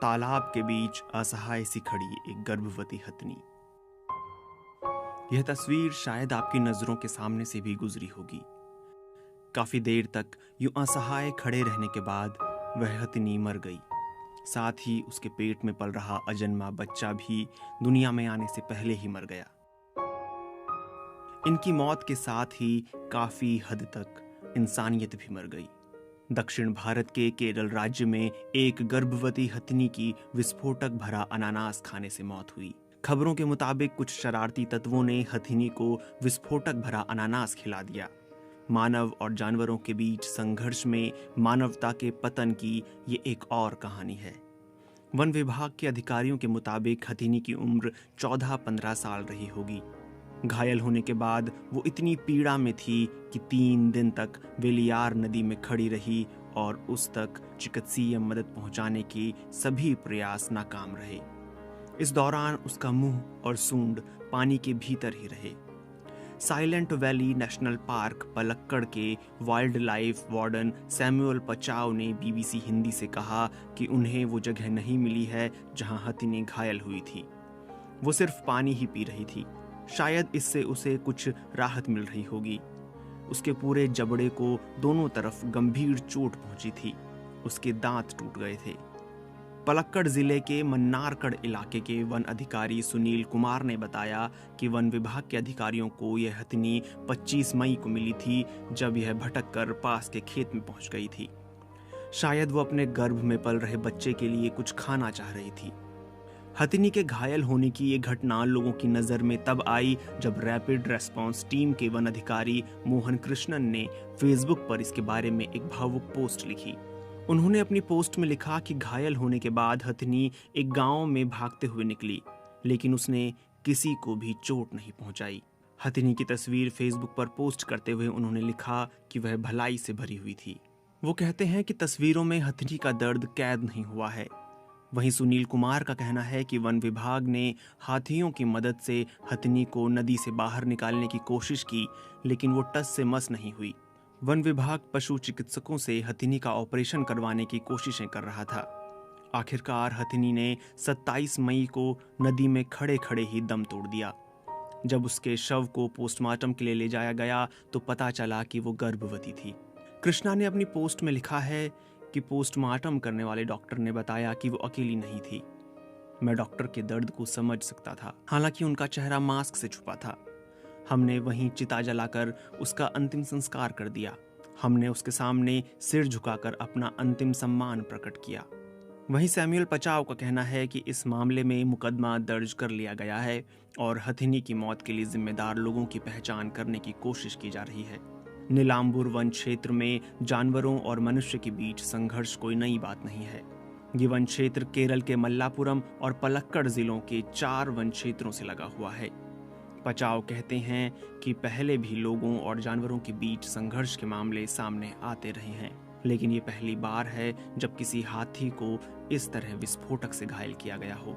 तालाब के बीच असहाय सी खड़ी एक गर्भवती हथनी। यह तस्वीर शायद आपकी नजरों के सामने से भी गुजरी होगी। काफी देर तक यूं असहाय खड़े रहने के बाद वह हथनी मर गई। साथ ही उसके पेट में पल रहा अजन्मा बच्चा भी दुनिया में आने से पहले ही मर गया। इनकी मौत के साथ ही काफी हद तक इंसानियत भी मर गई। दक्षिण भारत के केरल राज्य में एक गर्भवती हथनी की विस्फोटक भरा अनानास खाने से मौत हुई। खबरों के मुताबिक कुछ शरारती तत्वों ने हथनी को विस्फोटक भरा अनानास खिला दिया। मानव और जानवरों के बीच संघर्ष में मानवता के पतन की ये एक और कहानी है। वन विभाग के अधिकारियों के मुताबिक हथनी की उम्र 14-15 साल रही होगी। घायल होने के बाद वो इतनी पीड़ा में थी कि 3 दिन तक वेलियार नदी में खड़ी रही और उस तक चिकित्सीय मदद पहुंचाने के सभी प्रयास नाकाम रहे। इस दौरान उसका मुंह और सूंड पानी के भीतर ही रहे। Silent valley national park Palakkad के वाइल्ड लाइफ वार्डन सैमुअल पचाव ने बीबीसी हिंदी से कहा कि उन्हें वो जगह नहीं मिली है जहां हथनी घायल हुई थी। वो सिर्फ पानी ही पी रही थी। शायद इससे उसे कुछ राहत मिल रही होगी। उसके पूरे जबड़े को दोनों तरफ गंभीर चोट पहुंची थी। उसके दांत टूट गए थे। पलक्कड़ जिले के मन्नारकड़ इलाके के वन अधिकारी सुनील कुमार ने बताया कि वन विभाग के अधिकारियों को यह हथनी 25 मई को मिली थी, जब यह भटक कर पास के खेत में पहुंच गई थी। शायद वो अपने गर्भ में पल रहे बच्चे के लिए कुछ खाना चाह रही थी। हथनी के घायल होने की ये घटना लोगों की नजर में तब आई जब रैपिड रेस्पॉन्स टीम के वन अधिकारी मोहन कृष्णन ने फेसबुक पर इसके बारे में एक भावुक पोस्ट लिखी। उन्होंने अपनी पोस्ट में लिखा कि घायल होने के बाद हथनी एक गांव में भागते हुए निकली, लेकिन उसने किसी को भी चोट नहीं पहुंचाई। हथनी की तस्वीर फेसबुक पर पोस्ट करते हुए उन्होंने लिखा कि वह भलाई से भरी हुई थी। वो कहते हैं कि तस्वीरों में हथनी का दर्द कैद नहीं हुआ है। वहीं सुनील कुमार का कहना है कि वन विभाग ने हाथियों की मदद से हथनी को नदी से बाहर निकालने की कोशिश की, लेकिन वो टस से मस नहीं हुई। वन विभाग पशु चिकित्सकों से हथनी का ऑपरेशन करवाने की कोशिशें कर रहा था। आखिरकार हथनी ने 27 मई को नदी में खड़े खड़े ही दम तोड़ दिया। जब उसके शव को पोस्टमार्टम के लिए ले जाया गया तो पता चला कि वो गर्भवती थी। कृष्णा ने अपनी पोस्ट में लिखा है कि पोस्टमार्टम करने वाले डॉक्टर ने बताया कि वो अकेली नहीं थी। मैं डॉक्टर के दर्द को समझ सकता था, हालांकि उनका चेहरा मास्क से छुपा था। हमने वहीं चिता जलाकर उसका अंतिम संस्कार कर दिया। हमने उसके सामने सिर झुकाकर अपना अंतिम सम्मान प्रकट किया। वहीं सैमुअल पचाव का कहना है कि इस मामले में मुकदमा दर्ज कर लिया गया है और हथनी की मौत के लिए जिम्मेदार लोगों की पहचान करने की कोशिश की जा रही है। नीलांबूर वन क्षेत्र में जानवरों और मनुष्य के बीच संघर्ष कोई नई बात नहीं है। ये वन क्षेत्र केरल के मल्लापुरम और पलक्कड़ जिलों के 4 वन क्षेत्रों से लगा हुआ है। पचाव कहते हैं कि पहले भी लोगों और जानवरों के बीच संघर्ष के मामले सामने आते रहे हैं, लेकिन ये पहली बार है जब किसी हाथी को इस तरह विस्फोटक से घायल किया गया हो।